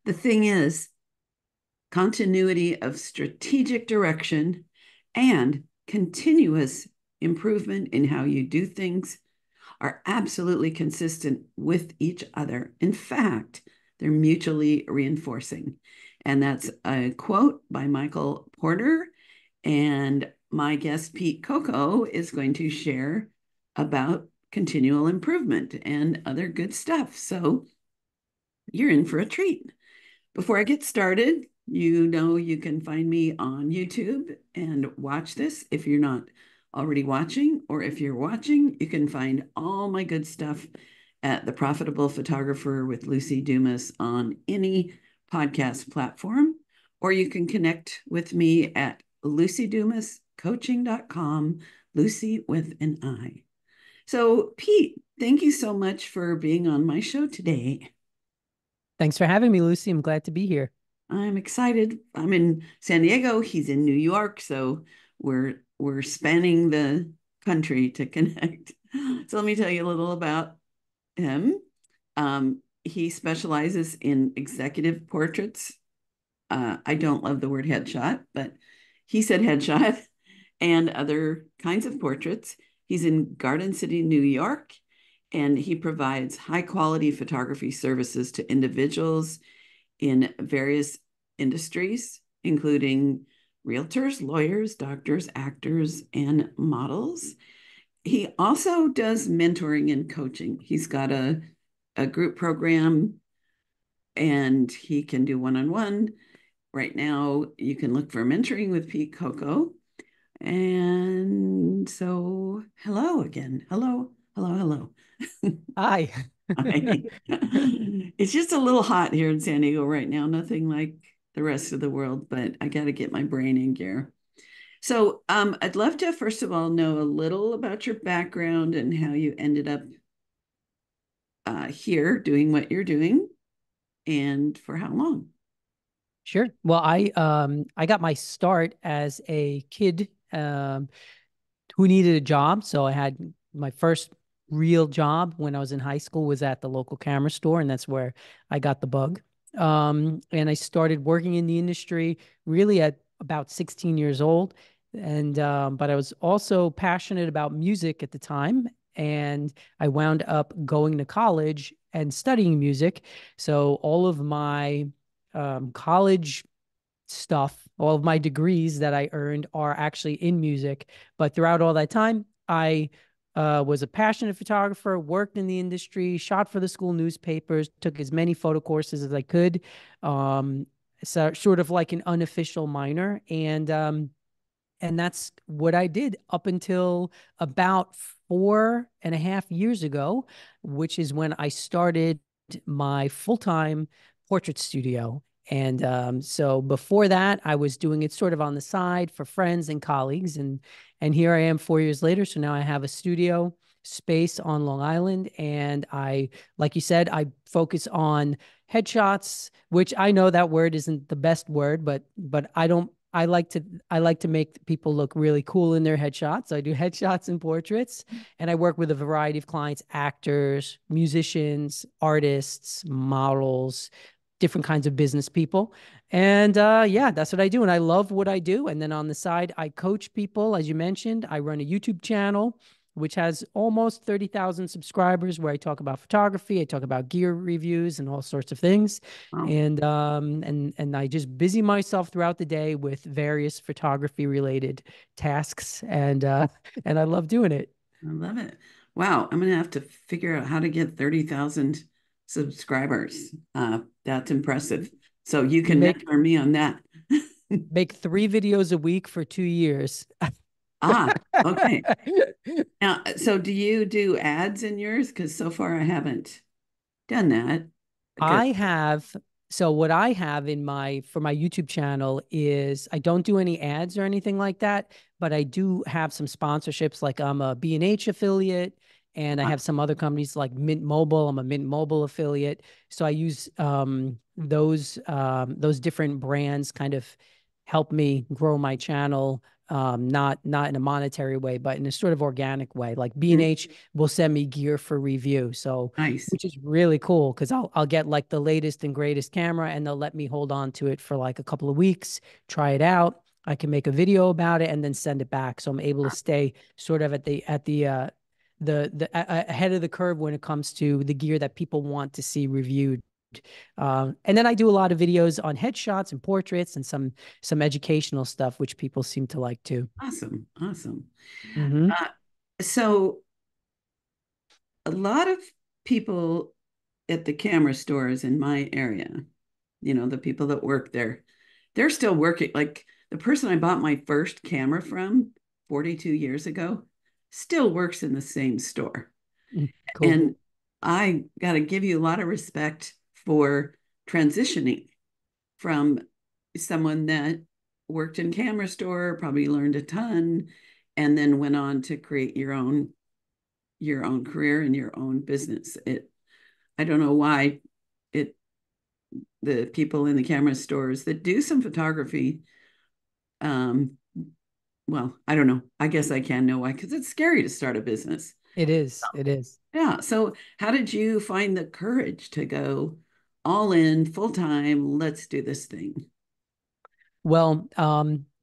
The thing is, continuity of strategic direction and continuous improvement in how you do things are absolutely consistent with each other. In fact, they're mutually reinforcing. And that's a quote by Michael Porter. And my guest, Pete Coco, is going to share about continual improvement and other good stuff. So you're in for a treat. Before I get started, you know you can find me on YouTube and watch this if you're not already watching, or if you're watching, you can find all my good stuff at The Profitable Photographer with Luci Dumas on any podcast platform, or you can connect with me at lucidumascoaching.com, Lucy with an I. So, Pete, thank you so much for being on my show today. Thanks for having me, Lucy. I'm glad to be here. I'm excited. I'm in San Diego. He's in New York, so we're spanning the country to connect. So let me tell you a little about him. He specializes in executive portraits. I don't love the word headshot, but he said headshot and other kinds of portraits. He's in Garden City, New York, and he provides high quality photography services to individuals in various industries, including realtors, lawyers, doctors, actors, and models. He also does mentoring and coaching. He's got a group program and he can do one on one. Right now, you can look for mentoring with Pete Coco. And so, hello again. Hello, hello, hello. Hi. Hi. It's just a little hot here in San Diego right now. Nothing like the rest of the world, but I got to get my brain in gear. So, I'd love to first of all know a little about your background and how you ended up here doing what you're doing, and for how long. Sure. Well, I got my start as a kid who needed a job. So I had my first real job when I was in high school was at the local camera store, and that's where I got the bug. And I started working in the industry really at about 16 years old. And but I was also passionate about music at the time, and I wound up going to college and studying music. So all of my college stuff, all of my degrees that I earned are actually in music. But throughout all that time, I was a passionate photographer, worked in the industry, shot for the school newspapers, took as many photo courses as I could. Um, so sort of like an unofficial minor. And that's what I did up until about 4.5 years ago, which is when I started my full-time portrait studio. And so before that, I was doing it sort of on the side for friends and colleagues. And here I am 4 years later. So now I have a studio space on Long Island. And like you said, I focus on headshots, which I know that word isn't the best word, but I don't I like to make people look really cool in their headshots. I do headshots and portraits, and I work with a variety of clients, actors, musicians, artists, models, different kinds of business people. And yeah, that's what I do. And I love what I do. And then on the side, I coach people, as you mentioned. I run a YouTube channel which has almost 30,000 subscribers, where I talk about photography, I talk about gear reviews and all sorts of things. Wow, And I just busy myself throughout the day with various photography related tasks, and I love doing it. I love it. Wow, I'm gonna have to figure out how to get 30,000 subscribers. That's impressive. So you can Make mentor me on that. make 3 videos a week for 2 years. Ah, okay. Now, so do you do ads in yours? Because so far I haven't done that. Because I have so what I have in my for my YouTube channel is I don't do any ads or anything like that, but I do have some sponsorships. Like I'm a B&H affiliate, and I have some other companies like Mint Mobile. I'm a Mint Mobile affiliate. So I use those different brands kind of help me grow my channel not in a monetary way, but in a sort of organic way. Like Mhm. B&H will send me gear for review, so Nice. which is really cool because I'll get like the latest and greatest camera, and they'll let me hold on to it for like a couple of weeks, try it out. I can make a video about it and then send it back, so I'm able to stay sort of at the ahead of the curve when it comes to the gear that people want to see reviewed. And then I do a lot of videos on headshots and portraits and some educational stuff, which people seem to like too. Awesome. Awesome. Hmm. Uh, so a lot of people at the camera stores in my area, the people that work there, they're still working. Like the person I bought my first camera from 42 years ago still works in the same store. Cool. And I got to give you a lot of respect for transitioning from someone that worked in camera store, probably learned a ton, and then went on to create your own career and your own business. I don't know why it the people in the camera stores that do some photography, um, well, I don't know. I guess I can know why, because it's scary to start a business. It is. It is. Yeah. So how did you find the courage to go all in full time? Let's do this thing. Well,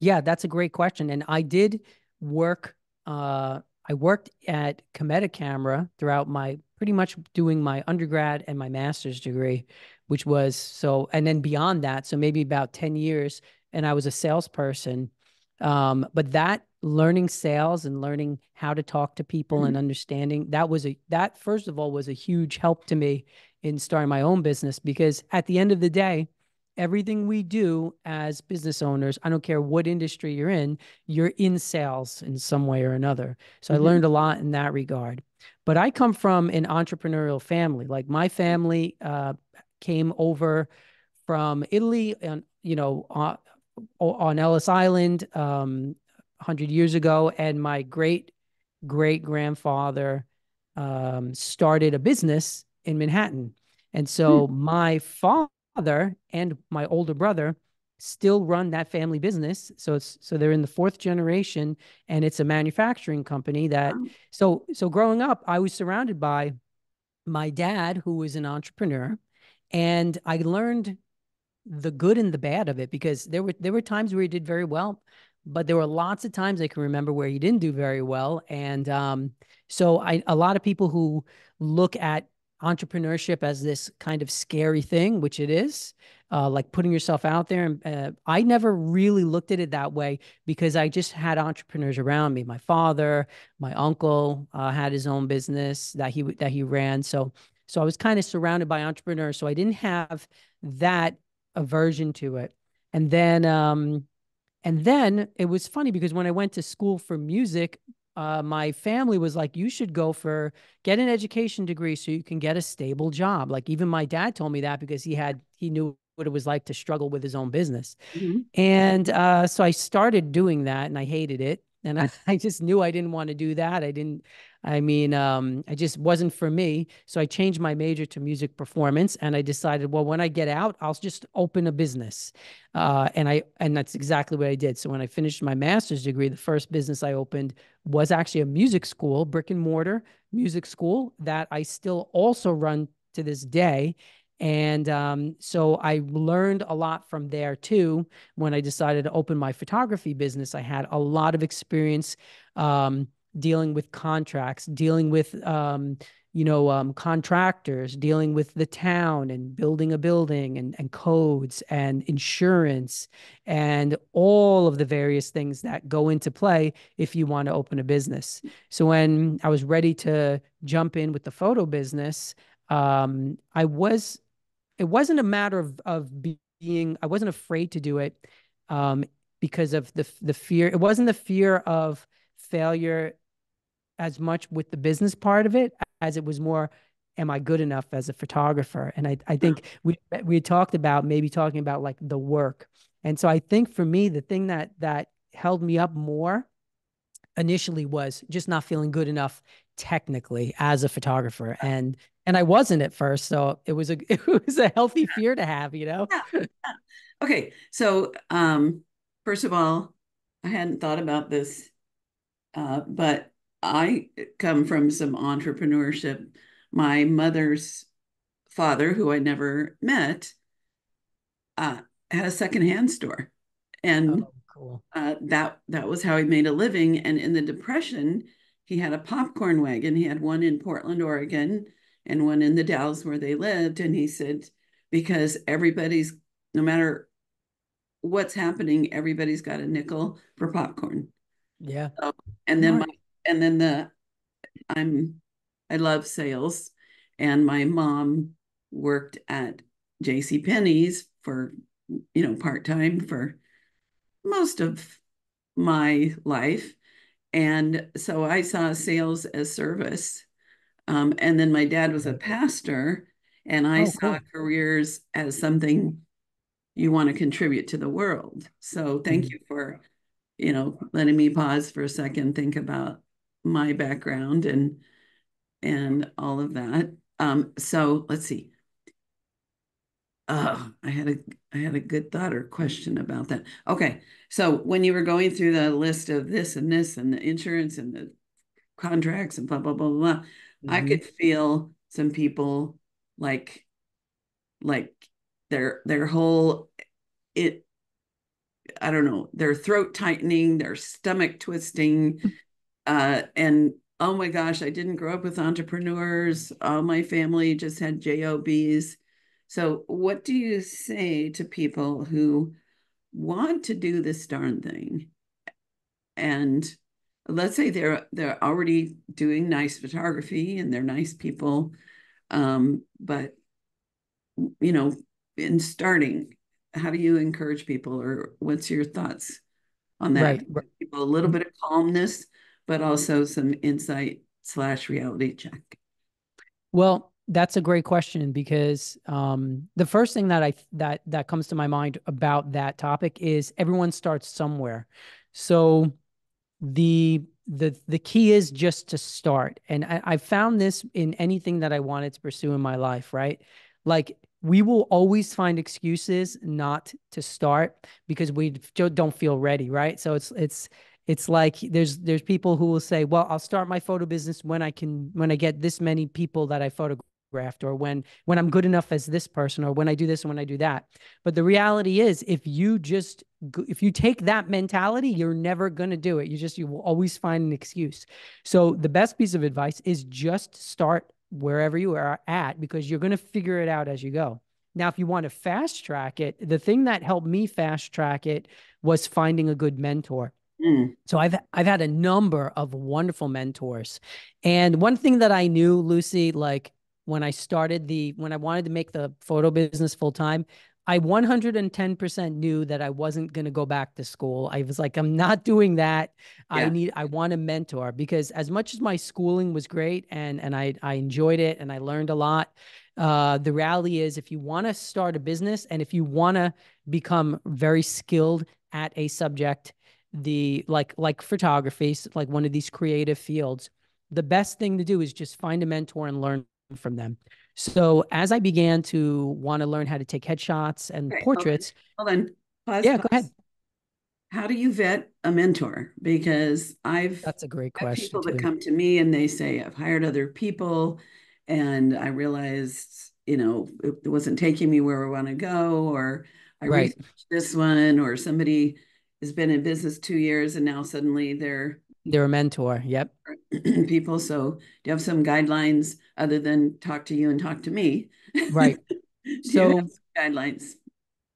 yeah, that's a great question. And I did work, I worked at Cometa Camera throughout my pretty much doing my undergrad and my master's degree, which was so, and then beyond that, so maybe about 10 years, and I was a salesperson. But that learning sales and learning how to talk to people and Mhm. understanding that first of all was a huge help to me in starting my own business because at the end of the day, everything we do as business owners, I don't care what industry you're in sales in some way or another. So I Mhm. learned a lot in that regard. But I come from an entrepreneurial family. Like my family came over from Italy and, on Ellis Island 100 years ago. And my great grandfather started a business in Manhattan. And so my father and my older brother still run that family business. So they're in the fourth generation, and it's a manufacturing company that Wow. so growing up, I was surrounded by my dad, who was an entrepreneur, and I learned the good and the bad of it because there were times where he did very well, but there were lots of times I can remember where he didn't do very well. And so I a lot of people who look at entrepreneurship as this kind of scary thing, which it is, like putting yourself out there. And I never really looked at it that way because I just had entrepreneurs around me. My father, my uncle had his own business that he ran. So I was kind of surrounded by entrepreneurs. So I didn't have that aversion to it. And then it was funny because when I went to school for music, my family was like, you should get an education degree so you can get a stable job. Like even my dad told me that because he knew what it was like to struggle with his own business. Mhm. And so I started doing that and I hated it. And I just knew I didn't want to do that. I just wasn't for me. So I changed my major to music performance and I decided, well, when I get out, I'll just open a business. And that's exactly what I did. So when I finished my master's degree, the first business I opened was actually a music school, brick and mortar music school that I still also run to this day. And so I learned a lot from there too. When I decided to open my photography business, I had a lot of experience dealing with contracts, dealing with contractors, dealing with the town and building a building and codes and insurance and all of the various things that go into play if you want to open a business. So when I was ready to jump in with the photo business, I was it wasn't a matter of being I wasn't afraid to do it um, because of the fear. It wasn't the fear of failure as much with the business part of it as it was more, am I good enough as a photographer? And I think we talked about maybe talking about like the work. And so I think for me, the thing that held me up more initially was just not feeling good enough technically as a photographer. And I wasn't at first. So it was a it was a healthy fear to have, you know? Yeah. Yeah. Okay. So, first of all, I hadn't thought about this, but I come from some entrepreneurship. My mother's father, who I never met, uh, had a secondhand store, and Oh, cool. that was how he made a living. And in the Depression, he had a popcorn wagon. He had one in Portland, Oregon, and one in the Dalles where they lived. And he said, because everybody's, no matter what's happening, everybody's got a nickel for popcorn. Yeah. So, and then my Smart. and then the I'm I love sales, and my mom worked at J.C. Penney's for part time for most of my life, and so I saw sales as service. And then my dad was a Right. pastor, and I Oh, saw cool. careers as something you want to contribute to the world. So thank Mhm. you for letting me pause for a second, think about my background and all of that. So let's see. I had a good thought or question about that. Okay, so when you were going through the list of this and this and the insurance and the contracts and blah blah blah blah, I Mhm. could feel some people like like their whole it I don't know, their throat tightening, their stomach twisting, and oh my gosh, I didn't grow up with entrepreneurs. All my family just had jobs. So, what do you say to people who want to do this darn thing? And let's say they're already doing nice photography and they're nice people, but you know, in starting, how do you encourage people, or what's your thoughts on that? Right. Right. People a little bit of calmness, but also some insight slash reality check. Well, that's a great question because the first thing that comes to my mind about that topic is everyone starts somewhere. So the key is just to start. And I found this in anything that I wanted to pursue in my life, right? Like we will always find excuses not to start because we don't feel ready, right? So it's like there's people who will say, well, I'll start my photo business when I get this many people that I photographed, or when I'm good enough as this person, or when I do this and when I do that. But the reality is, if you take that mentality, you're never going to do it. You will always find an excuse. So the best piece of advice is just start wherever you are at, because you're going to figure it out as you go. Now, if you want to fast track it, the thing that helped me fast track it was finding a good mentor. Mm, So I've had a number of wonderful mentors. And one thing that I knew, Lucy, like when I wanted to make the photo business full time, I 110% knew that I wasn't going to go back to school. I was like, I'm not doing that. yeah. I want a mentor, because as much as my schooling was great and I enjoyed it and I learned a lot, the reality is, if you want to start a business and if you want to become very skilled at a subject, the like photography, like one of these creative fields, the best thing to do is just find a mentor and learn from them. So as I began to want to learn how to take headshots and Okay, hold on. portraits, Hold on. Pause, yeah, go pause. ahead. How do you vet a mentor? Because I've That's a great had question people that too. come to me and they say, I've hired other people and I realized, it wasn't taking me where I want to go, or I Right. researched this one, or somebody has been in business 2 years and now suddenly they're They're a mentor. Yep. people. So do you have some guidelines other than talk to you and talk to me? Right. Do you have So some guidelines?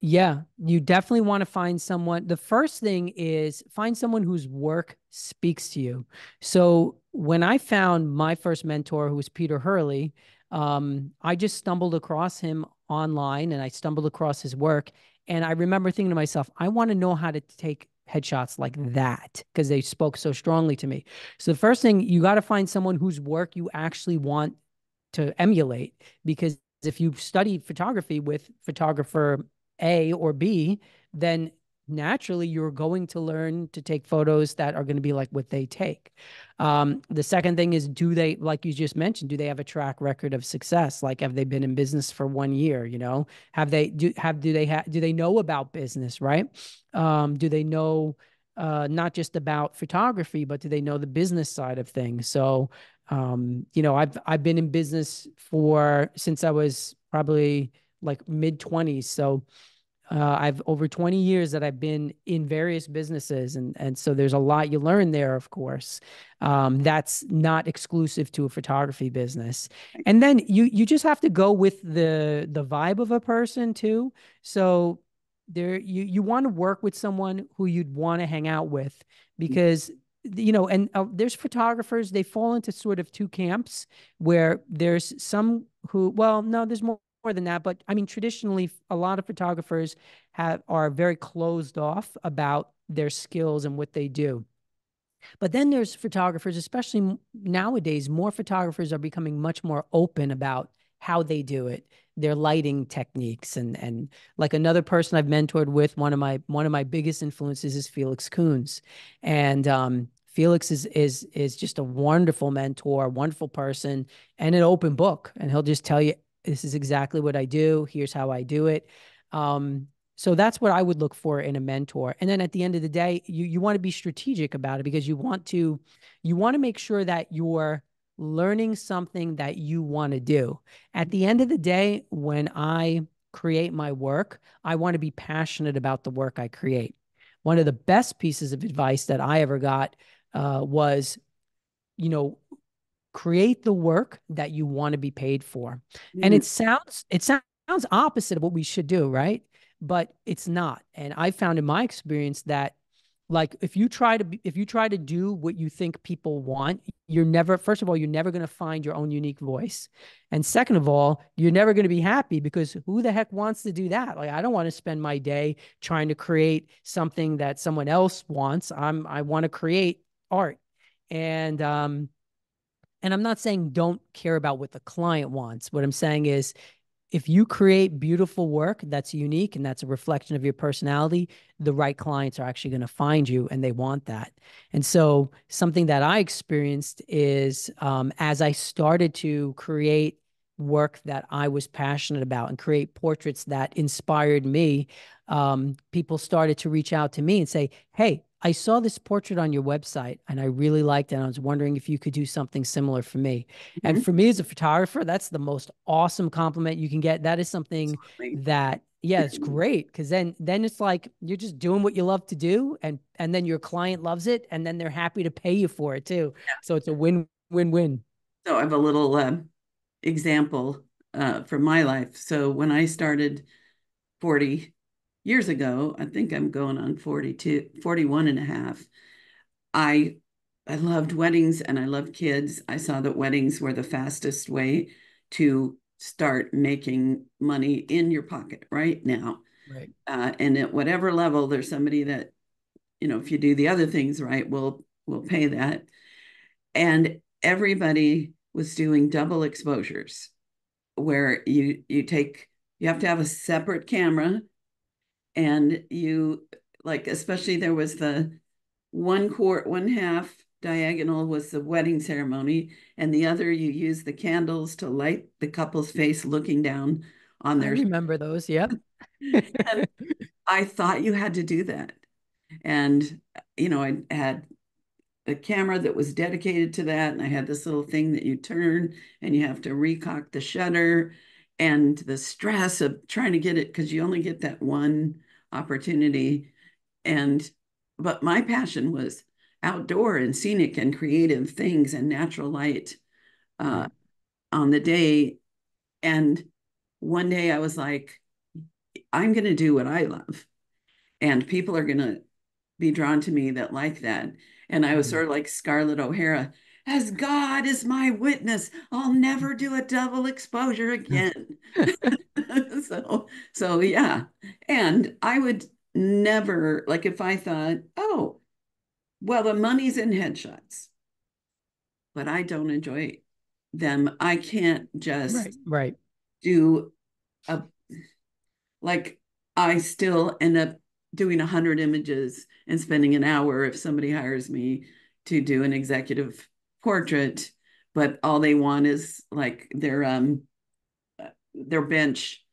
yeah, you definitely want to find someone. The first thing is find someone whose work speaks to you. So when I found my first mentor, who was Peter Hurley, I just stumbled across him online and I stumbled across his work. And I remember thinking to myself, I want to know how to take headshots like that, because they spoke so strongly to me. So the first thing, you got to find someone whose work you actually want to emulate, because if you study photography with photographer A or B, then naturally you're going to learn to take photos that are going to be like what they take. The second thing is, do they, like you just mentioned, do they have a track record of success? Like, have they been in business for 1 year? Do they know about business, right? Do they know not just about photography, but do they know the business side of things? So, I've been in business for since I was probably like mid 20s. So I've over 20 years that I've been in various businesses, and so there's a lot you learn there, of course. That's not exclusive to a photography business. And then you just have to go with the vibe of a person too. So you want to work with someone who you'd want to hang out with because and there's photographers, they fall into sort of two camps where there's some who, well, no, there's more than that, but I mean, traditionally, a lot of photographers are very closed off about their skills and what they do. But then there's photographers, especially nowadays, more photographers are becoming much more open about how they do it, their lighting techniques, and like another person I've mentored with, one of my biggest influences is Felix Coons, and Felix is just a wonderful mentor, wonderful person, and an open book, and he'll just tell you this is exactly what I do. Here's how I do it. So that's what I would look for in a mentor. And then at the end of the day, you want to be strategic about it because you want to make sure that you're learning something that you want to do. At the end of the day, when I create my work, I want to be passionate about the work I create. One of the best pieces of advice that I ever got was, you know, create the work that you want to be paid for. And Mm, it sounds opposite of what we should do, right? But it's not. And I found in my experience that like if you try to do what you think people want, you're never first of all, you're never going to find your own unique voice. And second of all, you're never going to be happy because who the heck wants to do that? Like I don't want to spend my day trying to create something that someone else wants. I want to create art. And I'm not saying don't care about what the client wants. What I'm saying is if you create beautiful work that's unique and that's a reflection of your personality, the right clients are actually going to find you and they want that. And so, something that I experienced is as I started to create work that I was passionate about and create portraits that inspired me, people started to reach out to me and say, "Hey, I saw this portrait on your website and I really liked it. And I was wondering if you could do something similar for me." And mhm, for me as a photographer, that's the most awesome compliment you can get. That is something absolutely. that, yeah, it's great because then it's like you're just doing what you love to do, and then your client loves it, and then they're happy to pay you for it too. So it's a win-win-win. So I have a little example from my life. So when I started 40 years ago, I think I'm going on 42, 41 and a half. I I loved weddings and I loved kids. I saw that weddings were the fastest way to start making money in your pocket right now. Right. And at whatever level, there's somebody that, if you do the other things right, will pay that. And everybody was doing double exposures where you have to have a separate camera and you like, especially there was the one half diagonal was the wedding ceremony, and the other you use the candles to light the couple's face looking down on I their. remember those. Yep. And I thought you had to do that. And I had a camera that was dedicated to that, and I had this little thing that you turn and you have to recock the shutter, and the stress of trying to get it because you only get that one opportunity. And but my passion was outdoor and scenic and creative things and natural light uh, Right. on the day. And one day I was like, I'm going to do what I love, and people are going to be drawn to me that like that. And I was Mhm. sort of like Scarlett O'Hara, as God is my witness, I'll never do a double exposure again. So yeah. And I would never, like, if I thought, oh, well, the money's in headshots, but I don't enjoy them. I can't Right. just Right. do a, like, I still end up doing 100 images and spending an hour if somebody hires me to do an executive portrait, but all they want is like their bench,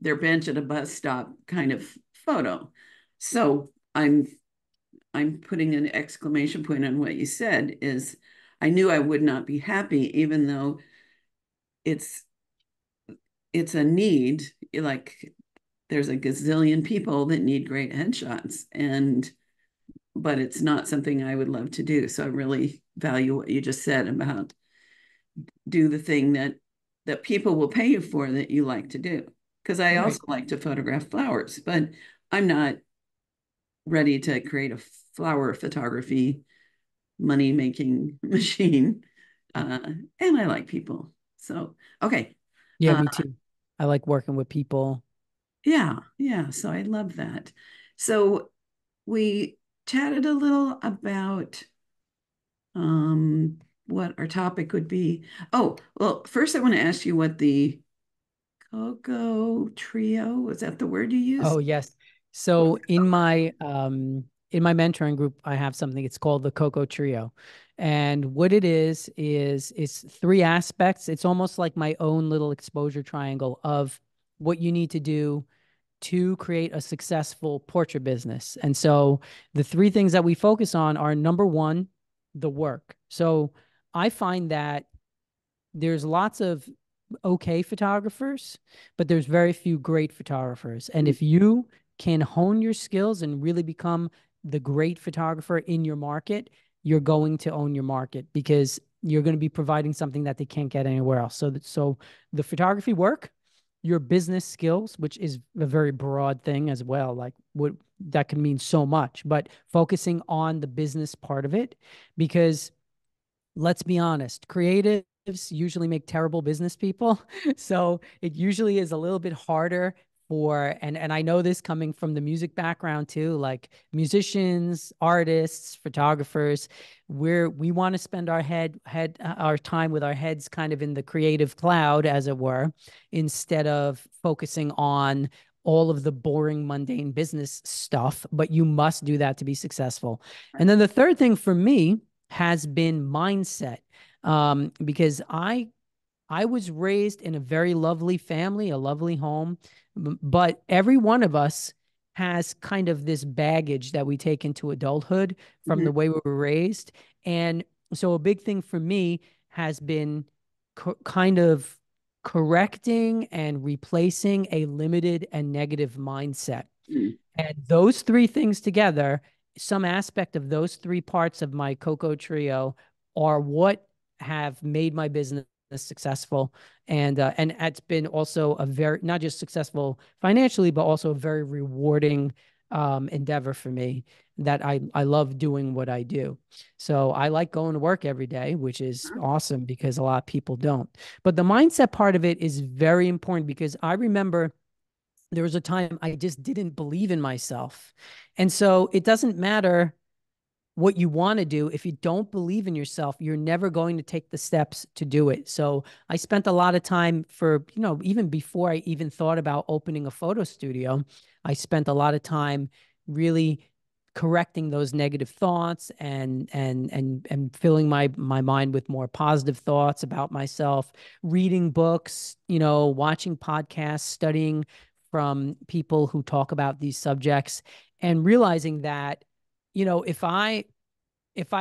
their bench at a bus stop kind of photo. So I'm I'm putting an exclamation point on what you said is I knew I would not be happy, even though it's it's a need. Like there's a gazillion people that need great headshots, and but it's not something I would love to do. So I really value what you just said about do the thing that people will pay you for that you like to do. Because I also Right. like to photograph flowers, but I'm not ready to create a flower photography money making machine. Uh, and I like people. So, okay. Yeah, Uh, me too. I like working with people. yeah, yeah. So I love that. So we chatted a little about what our topic would be. Oh, well, first I want to ask you what the Coco trio, was that the word you Oh, used? yes. What So was it called? in my mentoring group, I have something, it's called the Coco Trio. And what it is it's three aspects. It's almost like my own little exposure triangle of what you need to do to create a successful portrait business. And so the three things that we focus on are number one, the work. So I find that there's lots of okay photographers, but there's very few great photographers. And Mm, if you can hone your skills and really become the great photographer in your market, you're going to own your market because you're going to be providing something that they can't get anywhere else. So the photography work, your business skills, which is a very broad thing as well, like what that can mean so much, but focusing on the business part of it, because let's be honest, creatives usually make terrible business people. So it usually is a little bit harder for, and I know this coming from the music background too, like musicians, artists, photographers, we want to spend our time with our heads kind of in the creative cloud, as it were, instead of focusing on all of the boring, mundane business stuff. But you must do that to be successful. And right. then the third thing for me has been mindset. Because I was raised in a very lovely family, a lovely home, but every one of us has kind of this baggage that we take into adulthood from Mhm. the way we were raised. And so a big thing for me has been kind of correcting and replacing a limited and negative mindset. Mm. And those three things together, some aspect of those three parts of my Coco trio are what have made my business successful. And it's been also a very not just successful financially, but also a very rewarding endeavor for me that I love doing what I do. So I like going to work every day, which is Huh? awesome because a lot of people don't. But the mindset part of it is very important because I remember there was a time I just didn't believe in myself. And so it doesn't matter what you want to do. If you don't believe in yourself, you're never going to take the steps to do it. So I spent a lot of time for, even before I even thought about opening a photo studio, I spent a lot of time really correcting those negative thoughts and filling my mind with more positive thoughts about myself, reading books, watching podcasts, studying from people who talk about these subjects, and realizing that if I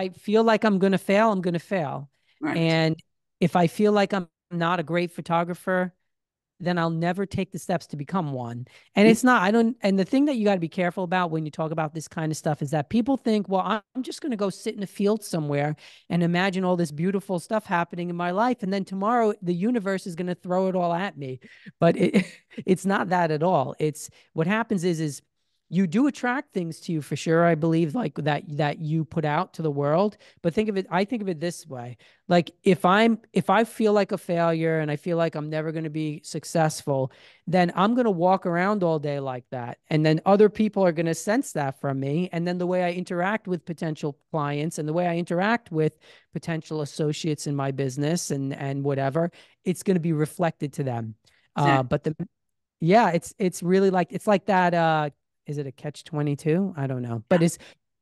feel like I'm going to fail, I'm going to fail. Right. And if I feel like I'm not a great photographer, then I'll never take the steps to become one. And Mm. it's not, I don't, and the thing that you got to be careful about when you talk about this kind of stuff is that people think, well, I'm just going to go sit in a field somewhere and imagine all this beautiful stuff happening in my life. And then tomorrow the universe is going to throw it all at me. But it's not that at all. It's what happens is you do attract things to you for sure. I believe like that you put out to the world. But I think of it this way. Like if I feel like a failure and I feel like I'm never going to be successful, then I'm going to walk around all day like that. And then other people are going to sense that from me. And then the way I interact with potential clients and the way I interact with potential associates in my business and whatever, it's going to be reflected to them. Exactly. But the Yeah, it's really like it's like that is it a catch 22? I don't know. Yeah.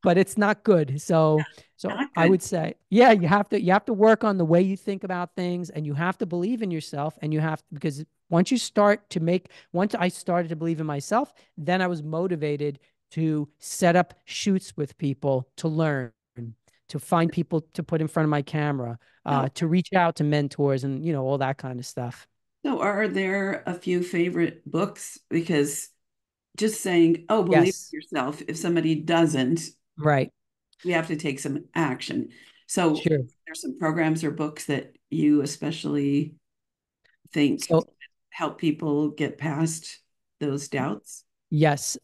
But it's not good. So Not I good. would say, yeah, you have to work on the way you think about things, and you have to believe in yourself, and you have because once I started to believe in myself, then I was motivated to set up shoots with people to learn, to find people to put in front of my camera, So, to reach out to mentors and, all that kind of stuff. so are there a few favorite books? Because just saying, oh, believe Yes. in yourself, if somebody doesn't, Right. we have to take some action. So Sure. there's some programs or books that you especially think So help people get past those doubts. yes,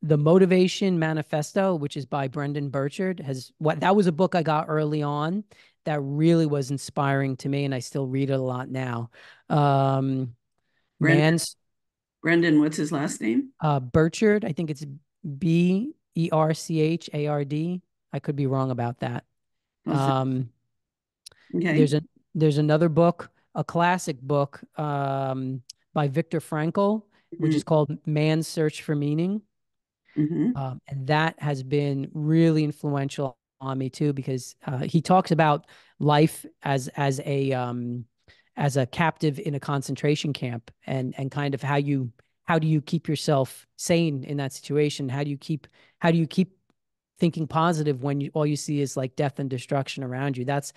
the Motivation Manifesto, which is by Brendan Burchard, has what that was a book I got early on that really was inspiring to me, and I still read it a lot now. Um, Brendan, Man's Brendan, what's his last name? Burchard, I think it's Berchard. I could be wrong about that. Um, Okay. there's a there's another book, a classic book, by Viktor Frankl, which Mm-hmm. is called Man's Search for Meaning. Mm-hmm. And that has been really influential on me too, because he talks about life as a captive in a concentration camp, and kind of how do you keep yourself sane in that situation? How do you keep thinking positive when all you see is like death and destruction around you? That's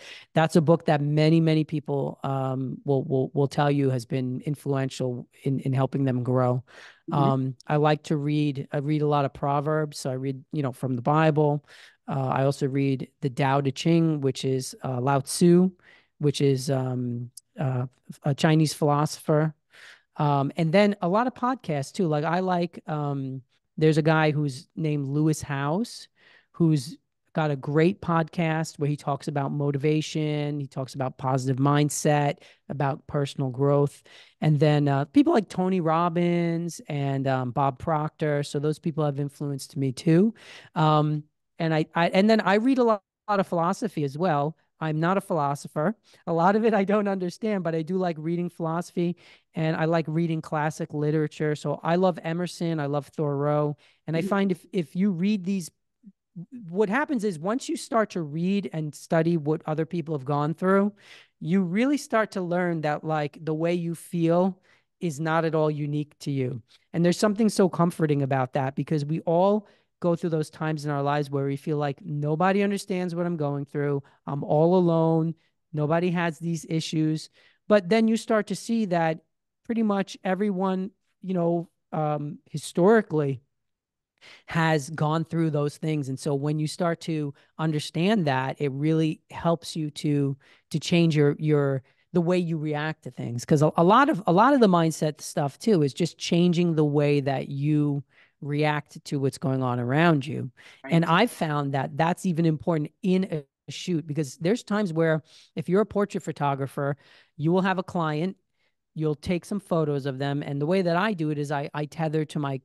a book that many people will tell you has been influential in helping them grow. Mm-hmm. I read a lot of Proverbs. So I read, from the Bible. I also read the Tao Te Ching, which is Lao Tzu, which is uh, a Chinese philosopher. And then a lot of podcasts too. Like there's a guy who's named Lewis Howes, who's got a great podcast where he talks about motivation, he talks about positive mindset, about personal growth. And then people like Tony Robbins and Bob Proctor. So those people have influenced me too. Um, and then I read lot of philosophy as well. I'm not a philosopher. A lot of it I don't understand, but I do like reading philosophy, and I like reading classic literature. So I love Emerson, I love Thoreau, and I find if you read these, what happens is once you start to read and study what other people have gone through, you really start to learn that like the way you feel is not at all unique to you. And there's something so comforting about that, because we all go through those times in our lives where we feel like nobody understands what I'm going through. I'm all alone. Nobody has these issues. But then you start to see that pretty much everyone, historically has gone through those things. And so when you start to understand that, it really helps you to change your the way you react to things. Because a lot of the mindset stuff too is just changing the way that you react to what's going on around you. And Right. I've found that that's even important in a shoot, because there's times where if you're a portrait photographer, you will have a client, you'll take some photos of them, and the way that I do it is I tether to my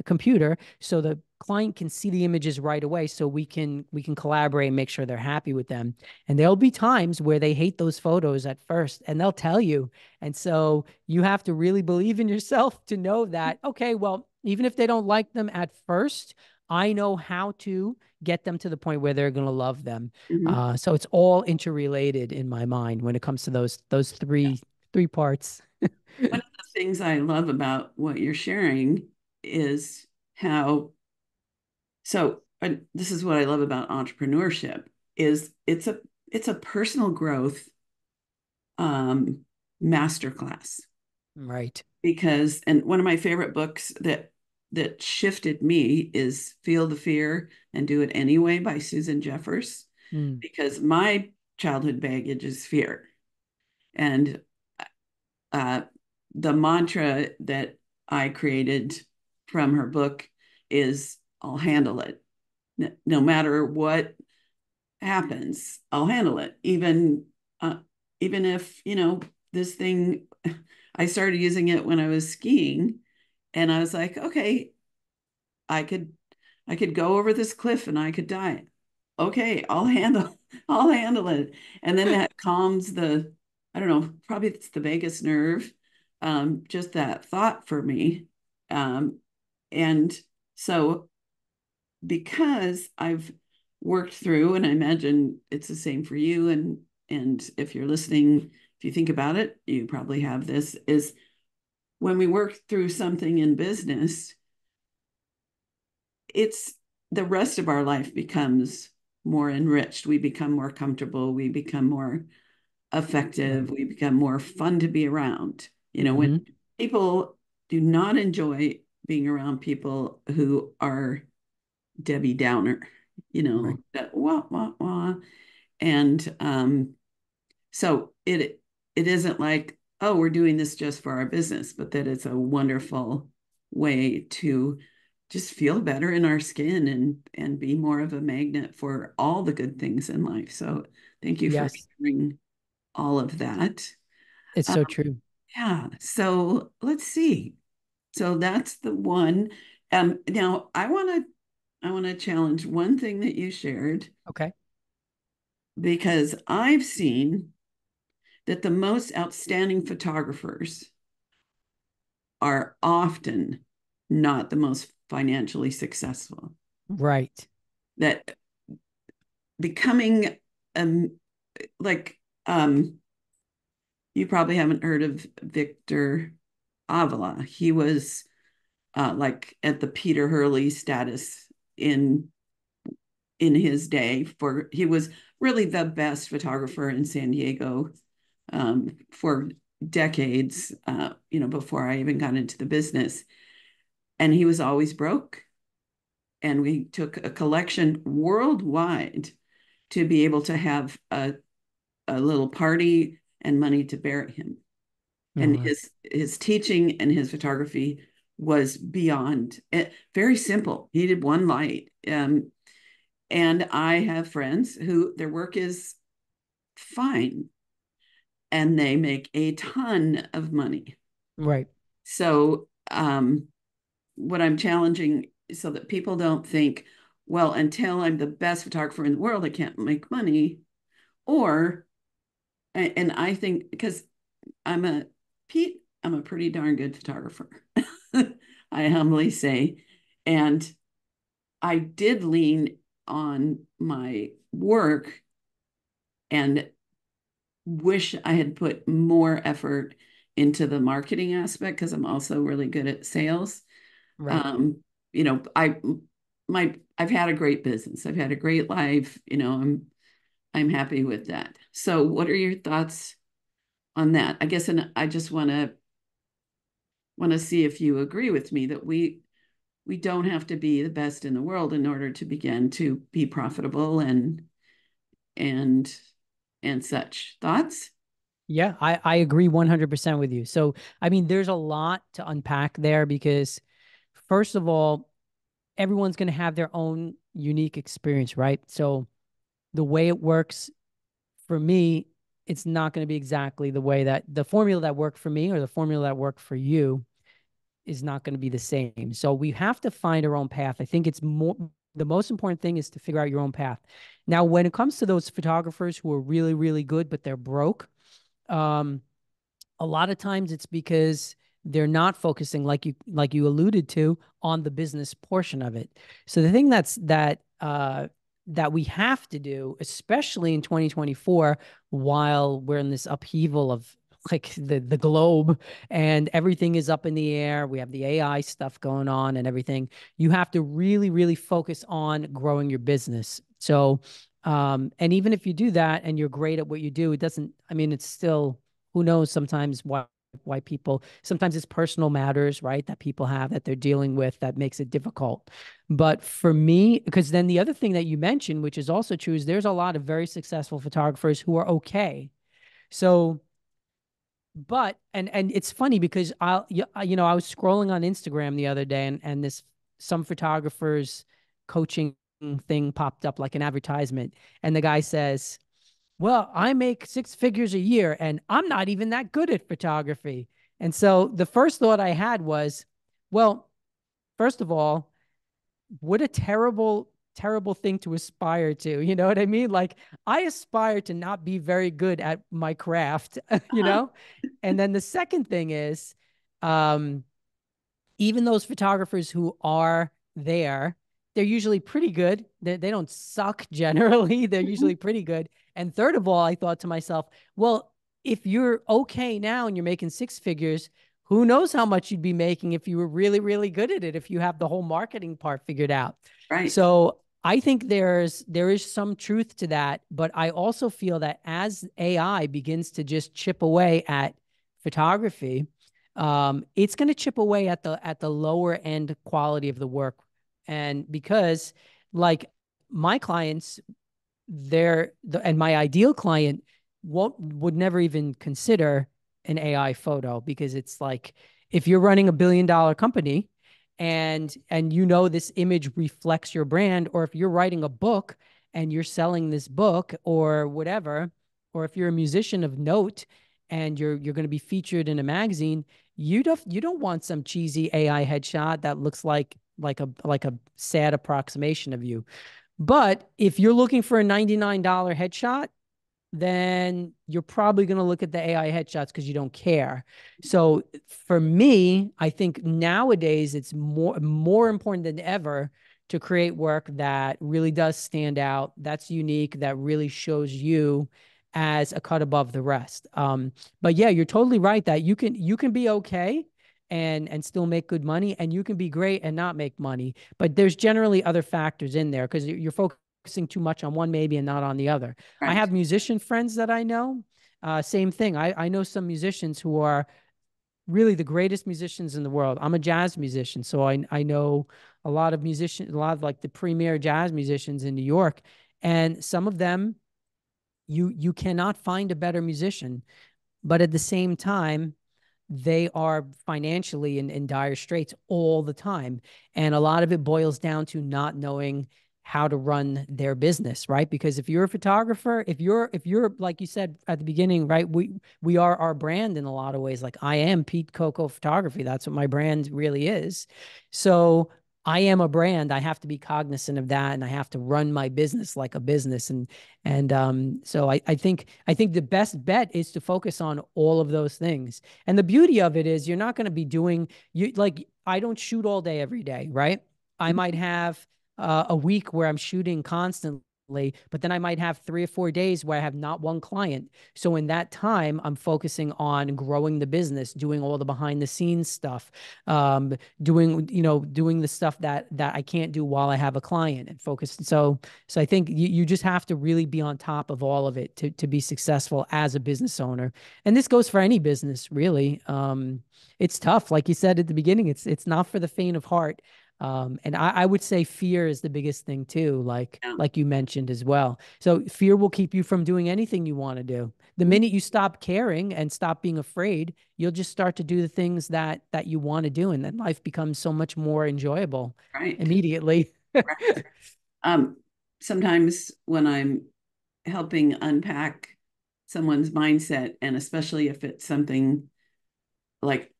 computer so the client can see the images right away, so we can collaborate and make sure they're happy with them. And there'll be times where they hate those photos at first, and they'll tell you. And so you have to really believe in yourself to know that, okay, well, even if they don't like them at first, I know how to get them to the point where they're going to love them. Mm-hmm. So it's all interrelated in my mind when it comes to those three parts. One of the things I love about what you're sharing is how, this is what I love about entrepreneurship is it's a personal growth um, masterclass. Right. Because, and one of my favorite books that shifted me is Feel the Fear and Do It Anyway by Susan Jeffers, Mm. because my childhood baggage is fear. And uh, the mantra that I created from her book is I'll handle it. No matter what happens, I'll handle it. Even if, this thing, I started using it when I was skiing, and I was like, okay, I could I could go over this cliff and I could die. Okay, I'll handle it. And then that calms the, I don't know, probably it's the vagus nerve, just that thought for me. Um, and so because I've worked through, and I imagine it's the same for you, and if you're listening, if you think about it, you probably have this, is when we work through something in business, it's the rest of our life becomes more enriched. We become more comfortable. We become more effective. Right. We become more fun to be around. When Hmm. people do not enjoy being around people who are Debbie Downer, Right. that wah, wah, wah. And so it isn't like, oh, we're doing this just for our business, but that it's a wonderful way to just feel better in our skin and be more of a magnet for all the good things in life. So thank you for Yes, sharing all of that. it's Uh, so true. yeah. So let's see. So that's the one. Now I want to challenge one thing that you shared Okay. because I've seen that the most outstanding photographers are often not the most financially successful. Right. That becoming um like you probably haven't heard of Victor Avila. He was like at the Peter Hurley status in in his day. For he was really the best photographer in San Diego for decades, before I even got into the business. And he was always broke. And we took a collection worldwide to be able to have a little party and money to bury him. And Uh, his teaching and his photography was beyond very simple. He did one light. And I have friends who their work is fine and they make a ton of money. right. So, what I'm challenging so that people don't think, well, until I'm the best photographer in the world, I can't make money. Or, and I think because I'm a Pete, I'm a pretty darn good photographer, I humbly say. And I did lean on my work and wish I had put more effort into the marketing aspect because I'm also really good at sales. Right. Um, I've had a great business. I've had a great life. I'm happy with that. So what are your thoughts on that? I guess, and I just want to see if you agree with me that we don't have to be the best in the world in order to begin to be profitable and and such. Thoughts? Yeah, I agree 100% with you. So, I mean, there's a lot to unpack there because, first of all, everyone's going to have their own unique experience, right? So, the way it works for me, it's not going to be exactly the way that the formula that worked for me or the formula that worked for you is not going to be the same. So, we have to find our own path. I think it's more the most important thing is to figure out your own path. Now, when it comes to those photographers who are really, really good, but they're broke, um, a lot of times it's because they're not focusing like you alluded to on the business portion of it. So the thing that we have to do, especially in 2024, while we're in this upheaval of like the globe and everything is up in the air, we have the AI stuff going on and everything. You have to really, really focus on growing your business. So, and even if you do that and you're great at what you do, it doesn't. I mean, it's still who knows sometimes why people sometimes it's personal matters, right, that people have that they're dealing with that makes it difficult. But for me, because then the other thing that you mentioned, which is also true, is there's a lot of very successful photographers who are okay. So but and it's funny because I was scrolling on Instagram the other day and this some photographers coaching thing popped up like an advertisement and the guy says, well, I make six figures a year and I'm not even that good at photography. And so the first thought I had was, well, first of all, what a terrible, terrible thing to aspire to. You know what I mean? Like, I aspire to not be very good at my craft, you Uh-huh. know? And then the second thing is, um, even those photographers who are there, they're usually pretty good. They don't suck generally. They're usually pretty good. And third of all, I thought to myself, well, if you're okay now and you're making six figures, who knows how much you'd be making if you were really, really good at it, if you have the whole marketing part figured out. Right. So I think there is some truth to that, but I also feel that as AI begins to just chip away at photography, it's going to chip away at the lower end quality of the work. And because like my clients, and my ideal client would never even consider an AI photo, because it's like, if you're running $1 billion company and you know this image reflects your brand, or if you're writing a book and you're selling this book or whatever, or if you're a musician of note and you're going to be featured in a magazine, you don't want some cheesy AI headshot that looks like a sad approximation of you. But if you're looking for a $99 headshot, then you're probably going to look at the AI headshots because you don't care. So for me, I think nowadays it's more important than ever to create work that really does stand out, that's unique, that really shows you as a cut above the rest. But yeah, you're totally right that you can be okay and still make good money, and you can be great and not make money. But there's generally other factors in there because you're focusing too much on one maybe and not on the other. I Right. have musician friends that I know. Same thing. I know some musicians who are really the greatest musicians in the world. I'm a jazz musician, so I know a lot of musicians, a lot of like the premier jazz musicians in New York, and some of them you cannot find a better musician, but at the same time they are financially in dire straits all the time. And a lot of it boils down to not knowing how to run their business, right? Because if you're a photographer, if you're like you said at the beginning, right? We are our brand in a lot of ways. Like I am Pete Coco Photography. That's what my brand really is. So I am a brand. I have to be cognizant of that, and I have to run my business like a business. So I think the best bet is to focus on all of those things. And the beauty of it is you're not going to be doing you like I don't shoot all day every day, right? I might have a week where I'm shooting constantly, but then I might have 3 or 4 days where I have not one client. So in that time, I'm focusing on growing the business, doing all the behind the scenes stuff, um, doing the stuff that I can't do while I have a client, and focus. So I think you just have to really be on top of all of it to be successful as a business owner. And this goes for any business, really. It's tough, like you said at the beginning. It's not for the faint of heart. And I would say fear is the biggest thing too, Yeah. like you mentioned as well. So fear will keep you from doing anything you want to do. The Mhm. minute you stop caring and stop being afraid, you'll just start to do the things that you want to do, and then life becomes so much more enjoyable Right. immediately. Right. Um, Sometimes when I'm helping unpack someone's mindset, and especially if it's something like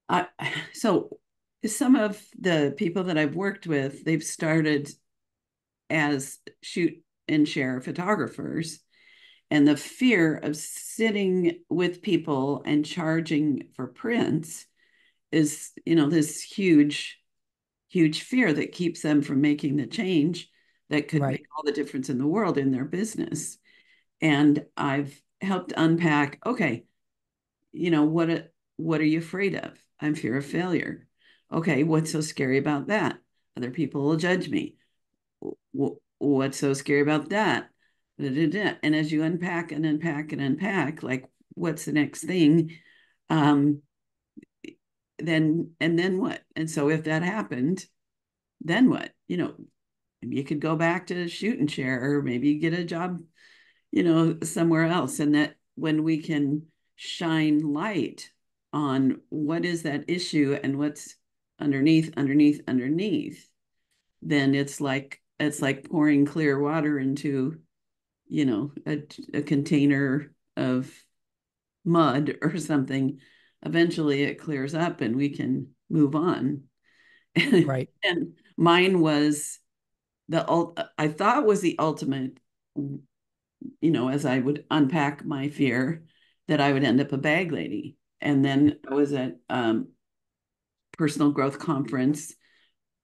I, so some of the people that I've worked with, they've started as shoot and share photographers, and the fear of sitting with people and charging for prints is, this huge fear that keeps them from making the change that could Right. make all the difference in the world in their business. And I've helped unpack, okay, what are you afraid of? I'm fear of failure. Okay, what's so scary about that? Other people will judge me. What's so scary about that? And as you unpack and unpack and unpack, like, what's the next thing? Um, then what? And so if that happened, then what? Maybe you could go back to shoot and share, or maybe get a job, somewhere else. And that when we can shine light on what is that issue and what's underneath, then it's like pouring clear water into, a container of mud or something. Eventually it clears up and we can move on. Right. And mine was I thought was the ultimate, as I would unpack my fear, that I would end up a bag lady. And then I was at personal growth conference.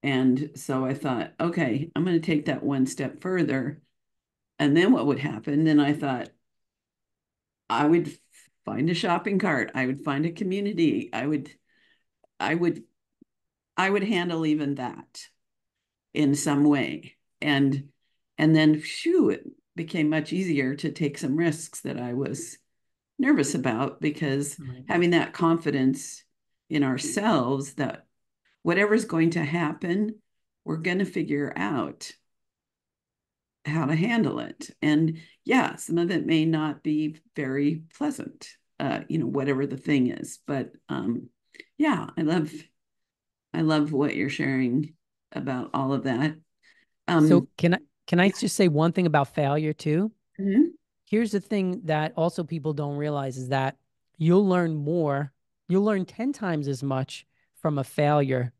And so I thought, okay, I'm going to take that one step further. And then what would happen? Then I thought I would find a shopping cart. I would find a community. I would, I would handle even that in some way. And then phew, it became much easier to take some risks that I was nervous about because Right. having that confidence in ourselves that whatever's going to happen, we're going to figure out how to handle it. And yeah, some of it may not be very pleasant, whatever the thing is. But yeah, I love what you're sharing about all of that. So Um, can I just say one thing about failure too? mhm. Here's the thing that also people don't realize is that you'll learn more, you'll learn 10 times as much from a failure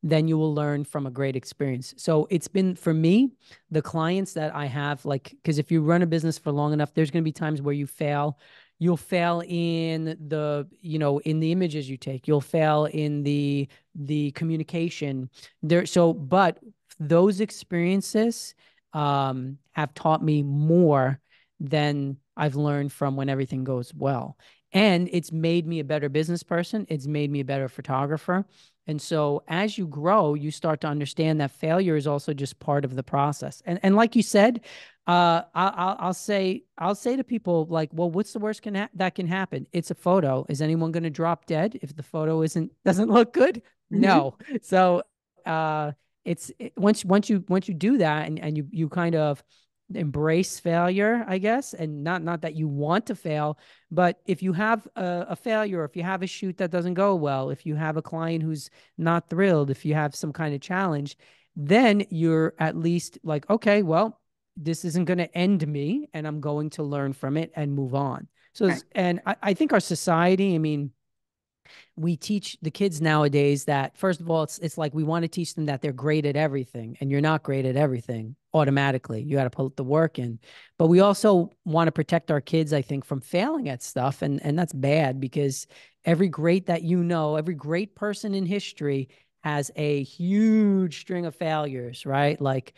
than you will learn from a great experience. So it's been for me, the clients that I have, like, because if you run a business for long enough, there's going to be times where you fail. You'll fail in in the images you take. You'll fail in the communication there. So, but those experiences have taught me more than I've learned from when everything goes well. And it's made me a better business person. It's made me a better photographer. And so as you grow, you start to understand that failure is also just part of the process. And like you said, I'll say to people like, well, what's the worst that can happen? It's a photo. Is anyone going to drop dead if the photo isn't doesn't look good? Mhm. No. So once you do that and you kind of embrace failure, I guess, and not that you want to fail, but if you have a failure, if you have a shoot that doesn't go well, if you have a client who's not thrilled, if you have some kind of challenge, then you're at least like, okay, well, this isn't going to end me, and I'm going to learn from it and move on. So, Right, and I think our society, I mean, we teach the kids nowadays that first of all it's like we want to teach them that they're great at everything, and you're not great at everything automatically. You got to put the work in. But we also want to protect our kids, I think, from failing at stuff, and that's bad because every great that every great person in history has a huge string of failures, right? Like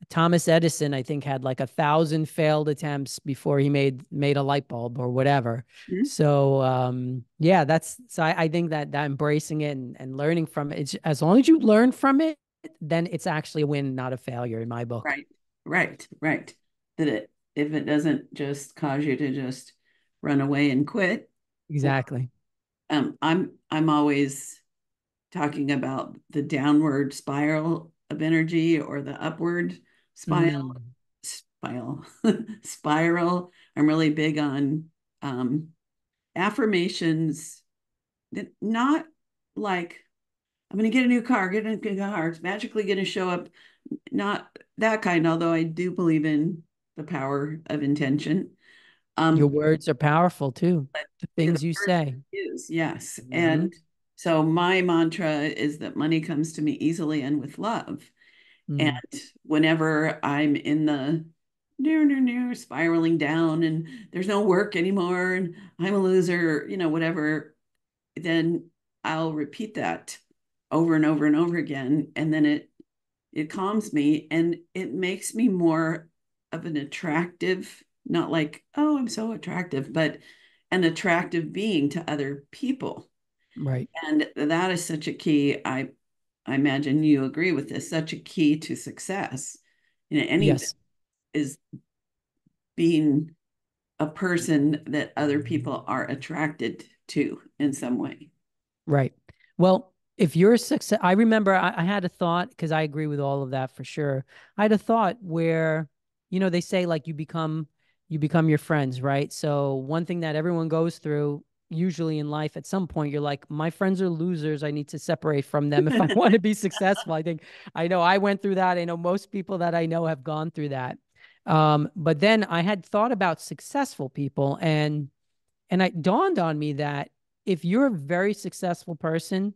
Thomas Edison, I think, had like 1,000 failed attempts before he made a light bulb or whatever. mhm. So yeah, that's so I think that embracing it and learning from it, as long as you learn from it, then it's actually a win, not a failure in my book. Right, right. That it if it doesn't just cause you to just run away and quit. Well, Exactly. I'm always talking about the downward spiral of energy or the upward Mm, spiral spiral. I'm really big on affirmations that not like I'm going to get a new car, get a new car. It's magically going to show up. Not that kind, although I do believe in the power of intention. your Um, words are powerful too. but The the things you words say. we use, yes. Hmm. And so my mantra is that money comes to me easily and with love. And Mm, whenever I'm in the near spiraling down and there's no work anymore and I'm a loser, whatever, then I'll repeat that over and over and over again. And then it calms me and it makes me more of an attractive, not like, oh, I'm so attractive, but an attractive being to other people. right. And that is such a key. I imagine you agree with this, such a key to success. Any Yes. is being a person that other people are attracted to in some way. Right. Well, if you're a success, I remember I had a thought because I agree with all of that for sure. I had a thought where, they say like you become your friends, right? So one thing that everyone goes through usually in life at some point, you're like, my friends are losers. I need to separate from them if I want to be successful. I know I went through that. I know most people that I know have gone through that. But then I had thought about successful people and it dawned on me that if you're a very successful person,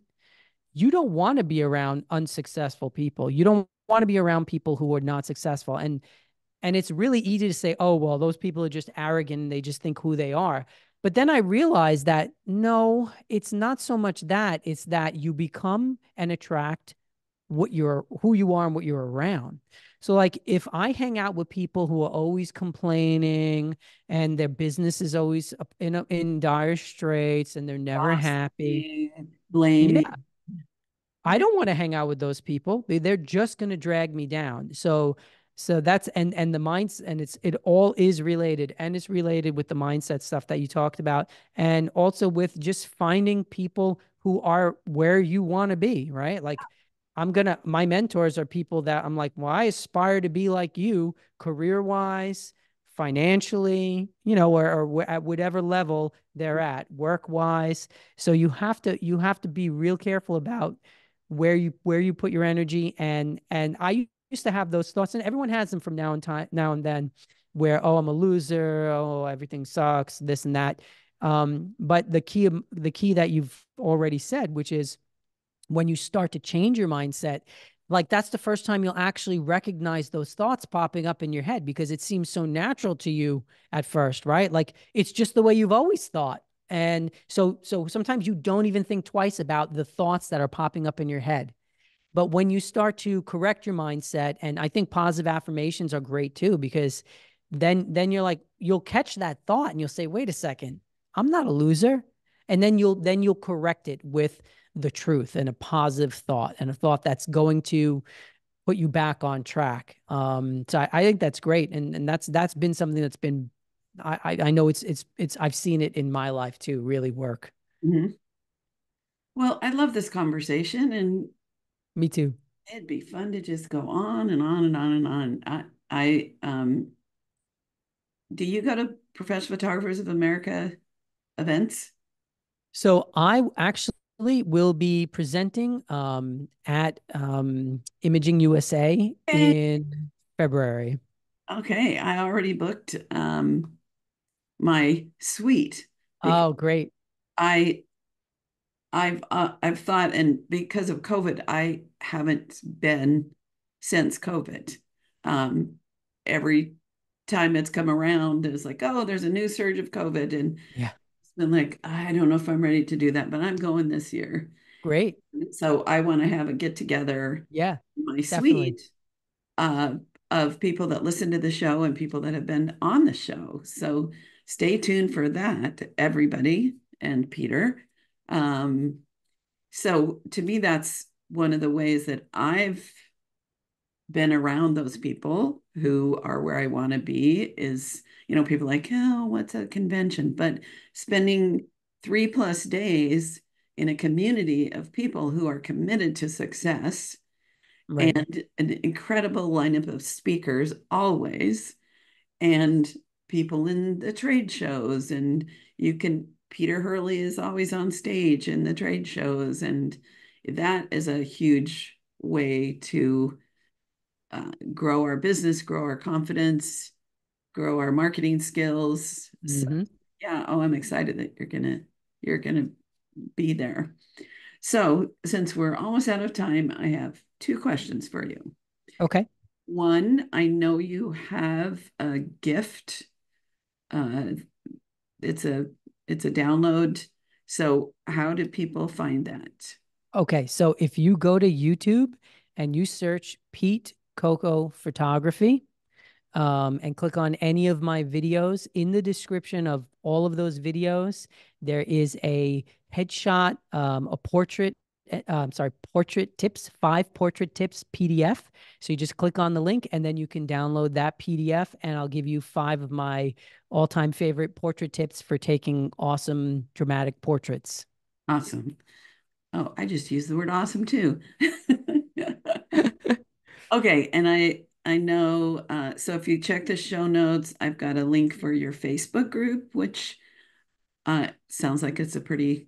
you don't want to be around unsuccessful people. You don't want to be around people who are not successful. And it's really easy to say, oh, well, those people are just arrogant and they just think who they are. But then I realized that no, it's not so much that, it's that you become and attract what you're who you are and what you're around. So like if I hang out with people who are always complaining and their business is always in dire straits and they're never happy, Gossiping, yeah, blaming. I Yeah. don't want to hang out with those people. They're just going to drag me down. So that's and the mindset and it all is related and it's related with the mindset stuff that you talked about and also with just finding people who are where you want to be, right? Like my mentors are people that I'm like, well, I aspire to be like you career-wise, financially, or at whatever level they're at, work-wise. So you have to be real careful about where you put your energy and I used to have those thoughts and everyone has them from now and then where I'm a loser, everything sucks, this and that. But the key that you've already said, which is when you start to change your mindset, like that's the first time you'll actually recognize those thoughts popping up in your head because it seems so natural to you at first, right? Like it's just the way you've always thought. And so sometimes you don't even think twice about the thoughts that are popping up in your head. But when you start to correct your mindset, and I think positive affirmations are great too, because then you'll catch that thought and you'll say, wait a second, I'm not a loser. And then you'll correct it with the truth and a positive thought and a thought that's going to put you back on track. So I think that's great. And that's been something that's been I know it's I've seen it in my life too, really work. Mhm. Well, I love this conversation, and Me too. it'd be fun to just go on and on and on and on. Do you go to Professional Photographers of America events? So I actually will be presenting at Imaging USA Eh, in February. Okay, I already booked my suite because Oh, great. I I've thought, and because of COVID, I haven't been since COVID. Um, every time it's come around, it's like, oh, there's a new surge of COVID, and Yeah, it's been like, I don't know if I'm ready to do that, but I'm going this year. great. So I want to have a get together, Yeah, my definitely. suite, uh, of people that listen to the show and people that have been on the show. So stay tuned for that, everybody and Peter. Um, so to me, that's one of the ways that I've been around those people who are where I want to be is, people like, oh, what's a convention? But spending 3+ days in a community of people who are committed to success Right. and an incredible lineup of speakers always, and people in the trade shows. And Peter Hurley is always on stage in the trade shows. And that is a huge way to grow our business, grow our confidence, grow our marketing skills. So Hmm. yeah, oh, I'm excited that you're gonna be there. So since we're almost out of time, I have two questions for you. Okay. One, I know you have a gift. Uh, it's a it's a download. So how do people find that? Okay. So if you go to YouTube and you search Pete Coco Photography, and click on any of my videos. In the description of all of those videos, there is a headshot, a portrait. Sorry, portrait tips, 5 portrait tips PDF. So you just click on the link and then you can download that PDF, and I'll give you 5 of my all-time favorite portrait tips for taking awesome dramatic portraits. Awesome. Oh, I just used the word awesome too. Okay, and I know, so if you check the show notes, I've got a link for your Facebook group, which sounds like it's a pretty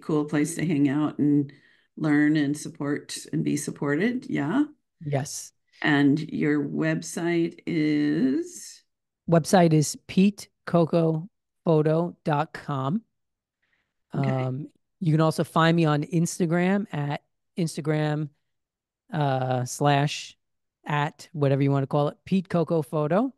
cool place to hang out and learn and support and be supported. Yeah. Yes. And your website is Website is petecocophoto.com. okay. You can also find me on Instagram at Instagram slash at whatever you want to call it, Pete Coco Photo.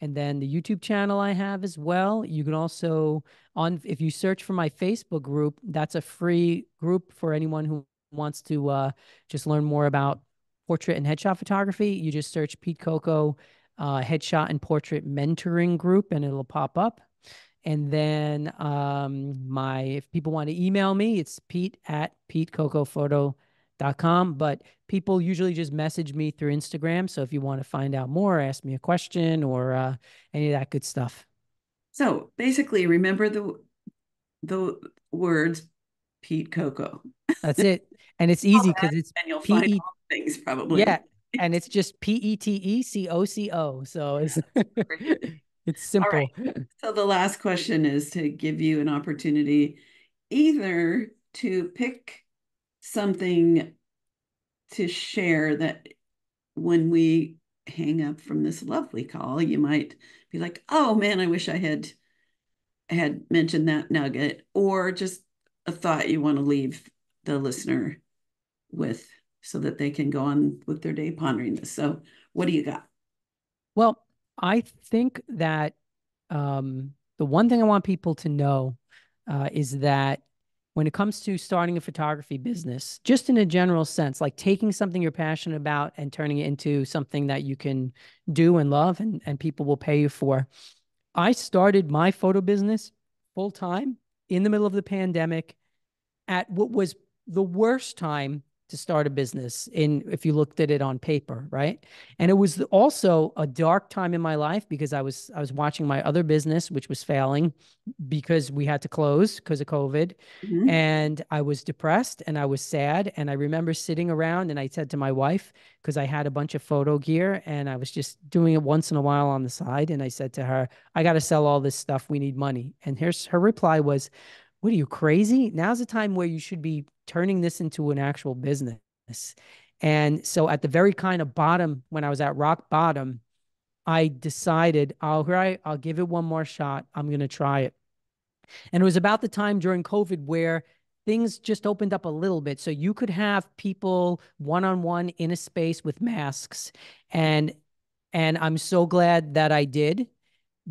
And then the YouTube channel I have as well. You can also if you search for my Facebook group, that's a free group for anyone who wants to just learn more about portrait and headshot photography, you just search Pete Coco headshot and portrait mentoring group and it'll pop up. And then my if people want to email me, it's pete@petecocophoto.com. But people usually just message me through Instagram. So if you want to find out more, ask me a question or any of that good stuff. So basically, remember the words Pete Coco, That's it. And it's all easy that, because it's and you'll find P-E, all the things probably. yeah. And it's just PETECOCO. So it's Great. it's All right. simple. So the last question is to give you an opportunity either to pick something to share that when we hang up from this lovely call, you might be like, oh man, I wish I had mentioned that nugget, or just a thought you want to leave the listener with so that they can go on with their day pondering this. So what do you got? Well, I think that the one thing I want people to know is that when it comes to starting a photography business, just in a general sense, like taking something you're passionate about and turning it into something that you can do and love and people will pay you for. I started my photo business full time in the middle of the pandemic at what was the worst time to start a business in if you looked at it on paper, right? And it was also a dark time in my life because I was watching my other business which was failing because we had to close because of COVID. Mm-hmm. And I was depressed and I was sad. And I remember sitting around and I said to my wife, because I had a bunch of photo gear and I was just doing it once in a while on the side. And I said to her, I got to sell all this stuff. We need money. And here's her reply was, what are you crazy? Now's the time where you should be turning this into an actual business. And so at the very kind of bottom, when I was at rock bottom, I decided, I'll give it one more shot. I'm going to try it. And it was about the time during COVID where things just opened up a little bit. So you could have people one on one in a space with masks. And I'm so glad that I did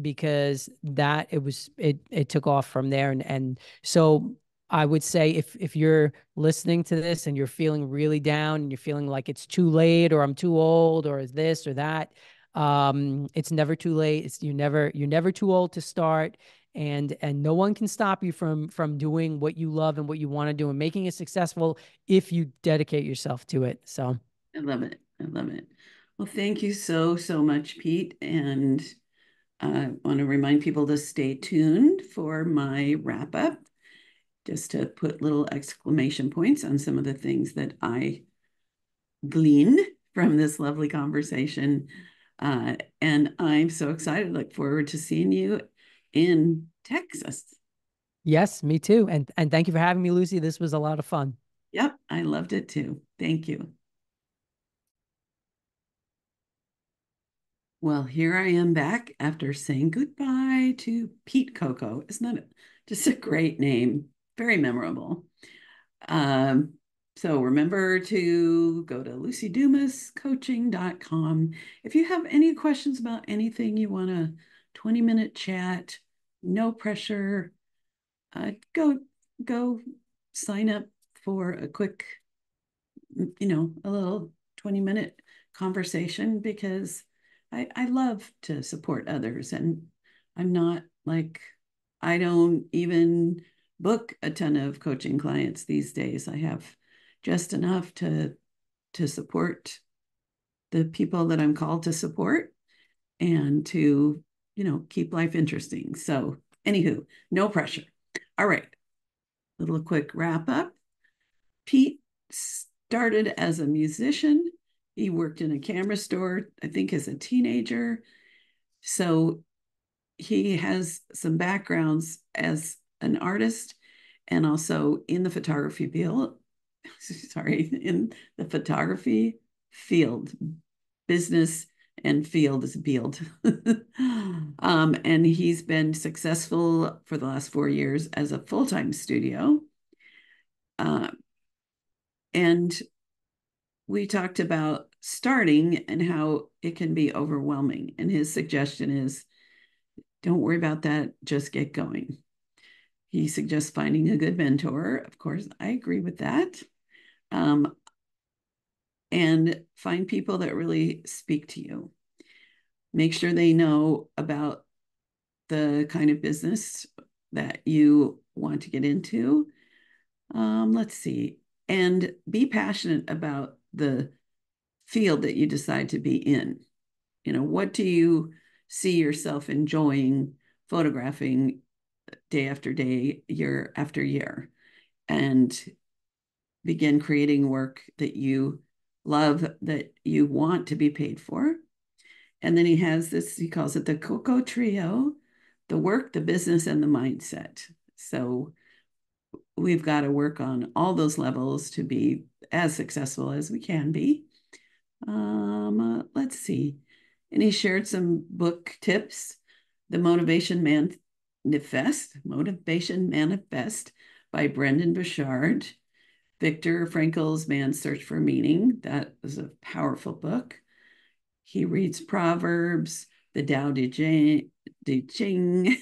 because that it took off from there. And so I would say if you're listening to this and you're feeling really down and you're feeling like it's too late or I'm too old or this or that, it's never too late. You're never too old to start. And no one can stop you from doing what you love and what you want to do and making it successful if you dedicate yourself to it. So I love it. I love it. Well, thank you so, so much, Pete. And I want to remind people to stay tuned for my wrap up, just to put little exclamation points on some of the things that I gleaned from this lovely conversation. And I'm so excited. Look forward to seeing you in Texas. yes, me too. And thank you for having me, Lucy. This was a lot of fun. Yep, I loved it too. Thank you. Well, here I am back after saying goodbye to Pete Coco. Isn't that just a great name? Very memorable. Um, so remember to go to lucidumascoaching.com. If you have any questions about anything, you want a 20-minute chat, no pressure, go sign up for a quick, a little 20-minute conversation because I love to support others. And I'm not like, I don't even book a ton of coaching clients these days. I have just enough to support the people that I'm called to support and to, keep life interesting. So, anywho, no pressure. All right, little quick wrap up. Pete started as a musician. He worked in a camera store, I think, as a teenager. So he has some backgrounds as an artist and also in the photography field. Sorry, in the photography field, business and field is field. And he's been successful for the last 4 years as a full-time studio. Uh, and we talked about starting and how it can be overwhelming. And his suggestion is don't worry about that, just get going. He suggests finding a good mentor. Of course, I agree with that. um, and find people that really speak to you. Make sure they know about the kind of business that you want to get into. Let's see. And be passionate about the field that you decide to be in. What do you see yourself enjoying photographing day after day, year after year? And begin creating work that you love, that you want to be paid for. And then he has this, he calls it the Coco Trio: the work, the business, and the mindset. So we've got to work on all those levels to be as successful as we can be. Let's see. And he shared some book tips. The Motivation Manifest by Brendan Burchard. Viktor Frankl's Man's Search for Meaning. That was a powerful book. He reads Proverbs, the Tao Te Ching.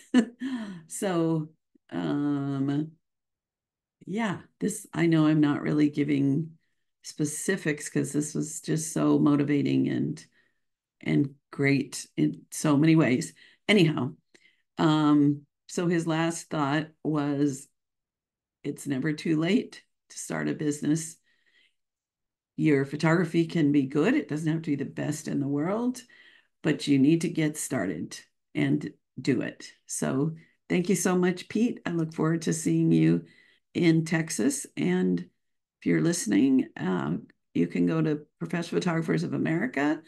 So, yeah, this, I know I'm not really giving specifics because this was just so motivating and great in so many ways. Anyhow, so his last thought was, it's never too late to start a business. Your photography can be good. It doesn't have to be the best in the world, but you need to get started and do it. So thank you so much, Pete. I look forward to seeing you in Texas. And if you're listening, you can go to Professional Photographers of America,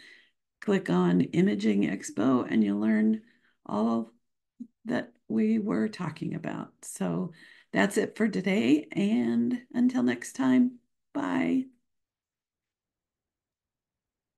click on Imaging Expo, and you'll learn all that we were talking about. So that's it for today. And until next time, bye.